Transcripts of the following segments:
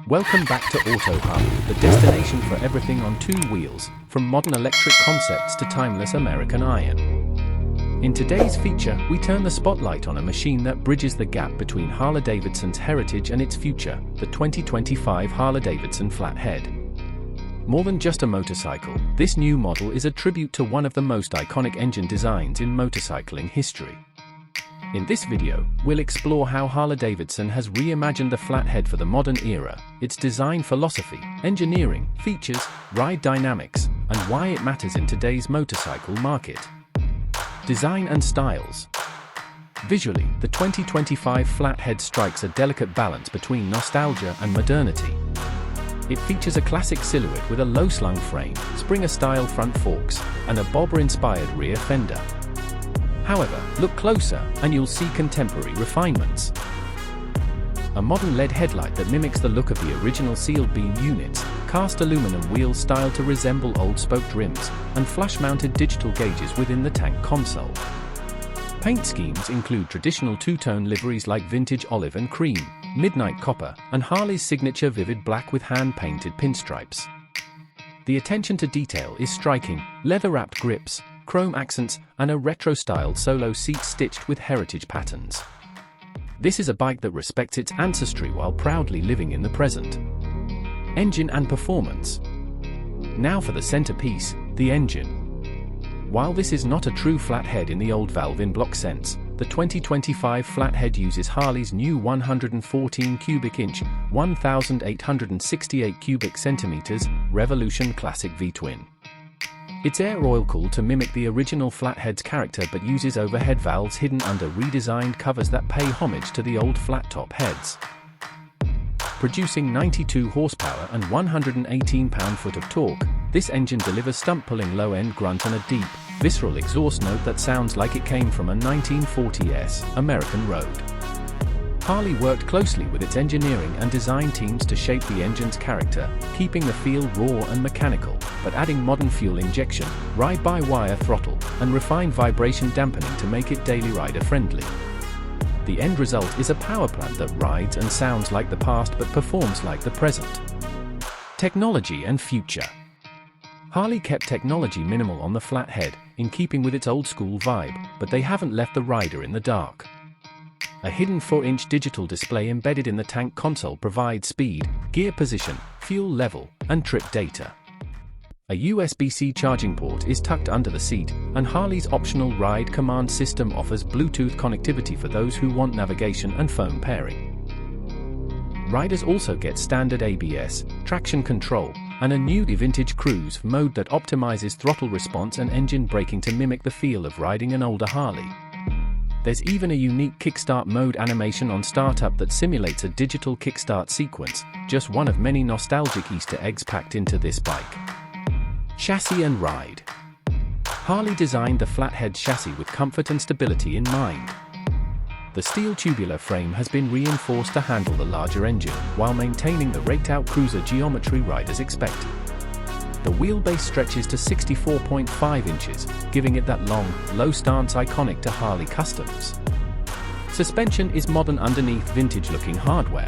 Welcome back to Auto Hub, the destination for everything on two wheels, from modern electric concepts to timeless American iron. In today's feature, we turn the spotlight on a machine that bridges the gap between Harley-Davidson's heritage and its future, the 2025 Harley-Davidson Flathead. More than just a motorcycle, this new model is a tribute to one of the most iconic engine designs in motorcycling history. In this video, we'll explore how Harley-Davidson has reimagined the Flathead for the modern era, its design philosophy, engineering, features, ride dynamics, and why it matters in today's motorcycle market. Design and styles. Visually, the 2025 Flathead strikes a delicate balance between nostalgia and modernity. It features a classic silhouette with a low-slung frame, Springer-style front forks, and a bobber-inspired rear fender. However, look closer, and you'll see contemporary refinements. A modern LED headlight that mimics the look of the original sealed beam units, cast aluminum wheels styled to resemble old spoked rims, and flash-mounted digital gauges within the tank console. Paint schemes include traditional two-tone liveries like vintage olive and cream, midnight copper, and Harley's signature vivid black with hand-painted pinstripes. The attention to detail is striking: leather-wrapped grips, chrome accents, and a retro-styled solo seat stitched with heritage patterns. This is a bike that respects its ancestry while proudly living in the present. Engine and performance. Now for the centerpiece, the engine. While this is not a true Flathead in the old valve-in-block sense, the 2025 Flathead uses Harley's new 114 cubic inch, 1,868 cubic centimeters, Revolution Classic V-twin. It's air oil-cooled to mimic the original Flathead's character but uses overhead valves hidden under redesigned covers that pay homage to the old flat-top heads. Producing 92 horsepower and 118 pound-foot of torque, this engine delivers stump-pulling low-end grunt and a deep, visceral exhaust note that sounds like it came from a 1940s American road. Harley worked closely with its engineering and design teams to shape the engine's character, keeping the feel raw and mechanical, but adding modern fuel injection, ride-by-wire throttle, and refined vibration dampening to make it daily rider-friendly. The end result is a power plant that rides and sounds like the past but performs like the present. Technology and future. Harley kept technology minimal on the Flathead, in keeping with its old-school vibe, but they haven't left the rider in the dark. A hidden 4-inch digital display embedded in the tank console provides speed, gear position, fuel level, and trip data. A USB-C charging port is tucked under the seat, and Harley's optional ride command system offers Bluetooth connectivity for those who want navigation and phone pairing. Riders also get standard ABS, traction control, and a new vintage cruise mode that optimizes throttle response and engine braking to mimic the feel of riding an older Harley. There's even a unique kickstart mode animation on startup that simulates a digital kickstart sequence, just one of many nostalgic Easter eggs packed into this bike. Chassis and ride. Harley designed the Flathead chassis with comfort and stability in mind. The steel tubular frame has been reinforced to handle the larger engine, while maintaining the raked-out cruiser geometry riders expect. The wheelbase stretches to 64.5 inches, giving it that long, low stance iconic to Harley customs. Suspension is modern underneath vintage-looking hardware.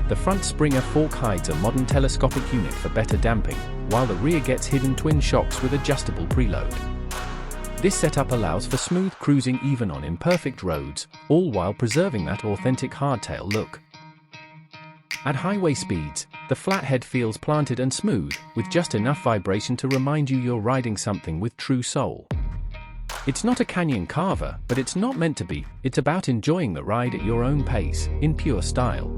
The front Springer fork hides a modern telescopic unit for better damping, while the rear gets hidden twin shocks with adjustable preload. This setup allows for smooth cruising even on imperfect roads, all while preserving that authentic hardtail look. At highway speeds, the Flathead feels planted and smooth, with just enough vibration to remind you you're riding something with true soul. It's not a canyon carver, but it's not meant to be. It's about enjoying the ride at your own pace, in pure style.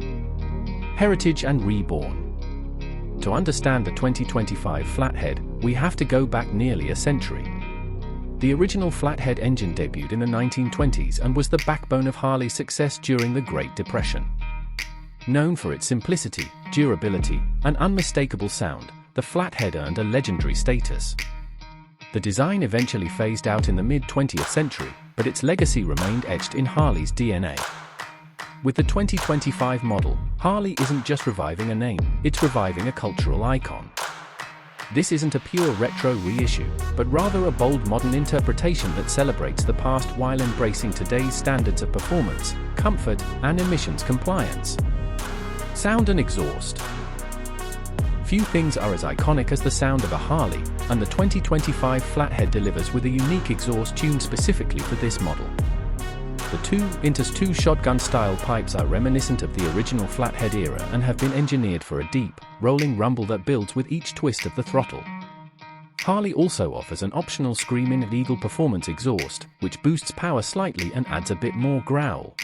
Heritage and reborn. To understand the 2025 Flathead, we have to go back nearly a century. The original Flathead engine debuted in the 1920s and was the backbone of Harley's success during the Great Depression. Known for its simplicity, durability, and unmistakable sound, the Flathead earned a legendary status. The design eventually phased out in the mid-20th century, but its legacy remained etched in Harley's DNA. With the 2025 model, Harley isn't just reviving a name, it's reviving a cultural icon. This isn't a pure retro reissue, but rather a bold modern interpretation that celebrates the past while embracing today's standards of performance, comfort, and emissions compliance. Sound and exhaust. Few things are as iconic as the sound of a Harley, and the 2025 Flathead delivers with a unique exhaust tuned specifically for this model. The two shotgun-style pipes are reminiscent of the original Flathead era and have been engineered for a deep, rolling rumble that builds with each twist of the throttle. Harley also offers an optional Screamin' Eagle performance exhaust, which boosts power slightly and adds a bit more growl.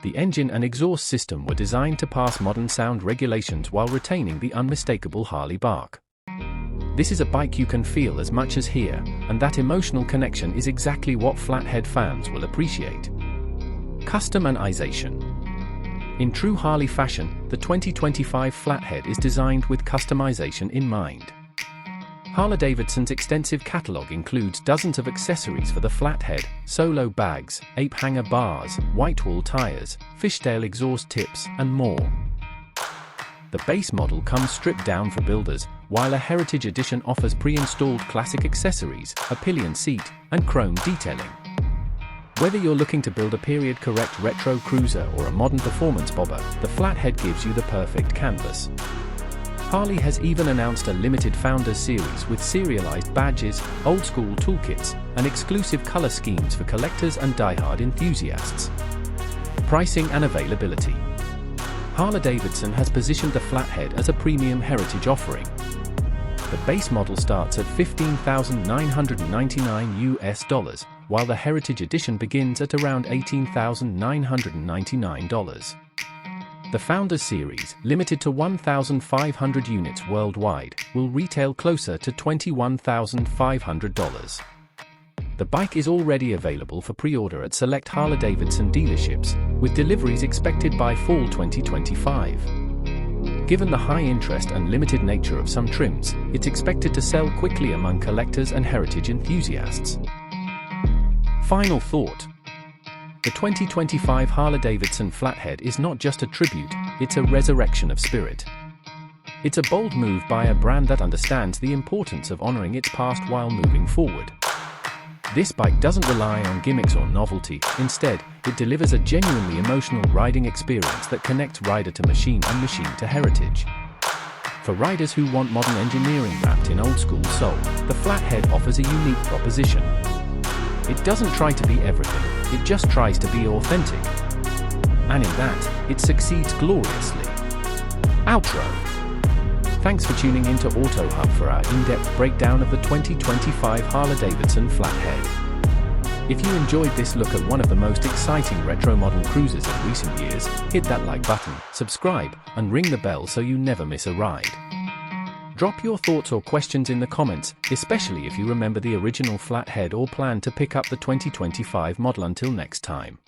The engine and exhaust system were designed to pass modern sound regulations while retaining the unmistakable Harley bark. This is a bike you can feel as much as hear, and that emotional connection is exactly what Flathead fans will appreciate. Customization. In true Harley fashion, the 2025 Flathead is designed with customization in mind. Harley-Davidson's extensive catalog includes dozens of accessories for the Flathead: solo bags, ape hanger bars, whitewall tires, fishtail exhaust tips, and more. The base model comes stripped down for builders, while a Heritage Edition offers pre-installed classic accessories, a pillion seat, and chrome detailing. Whether you're looking to build a period-correct retro cruiser or a modern performance bobber, the Flathead gives you the perfect canvas. Harley has even announced a limited Founders Series with serialized badges, old-school toolkits, and exclusive color schemes for collectors and die-hard enthusiasts. Pricing and availability. Harley-Davidson has positioned the Flathead as a premium heritage offering. The base model starts at $15,999 while the Heritage Edition begins at around $18,999. The Founders Series, limited to 1,500 units worldwide, will retail closer to $21,500. The bike is already available for pre-order at select Harley-Davidson dealerships, with deliveries expected by fall 2025. Given the high interest and limited nature of some trims, it's expected to sell quickly among collectors and heritage enthusiasts. Final thought. The 2025 Harley-Davidson Flathead is not just a tribute, it's a resurrection of spirit. It's a bold move by a brand that understands the importance of honoring its past while moving forward. This bike doesn't rely on gimmicks or novelty. Instead, it delivers a genuinely emotional riding experience that connects rider to machine and machine to heritage. For riders who want modern engineering wrapped in old-school soul, the Flathead offers a unique proposition. It doesn't try to be everything, it just tries to be authentic. And in that, it succeeds gloriously. Outro. Thanks for tuning into Auto Hub for our in-depth breakdown of the 2025 Harley-Davidson Flathead. If you enjoyed this look at one of the most exciting retro model cruisers of recent years, hit that like button, subscribe, and ring the bell so you never miss a ride. Drop your thoughts or questions in the comments, especially if you remember the original Flathead or plan to pick up the 2025 model. Until next time.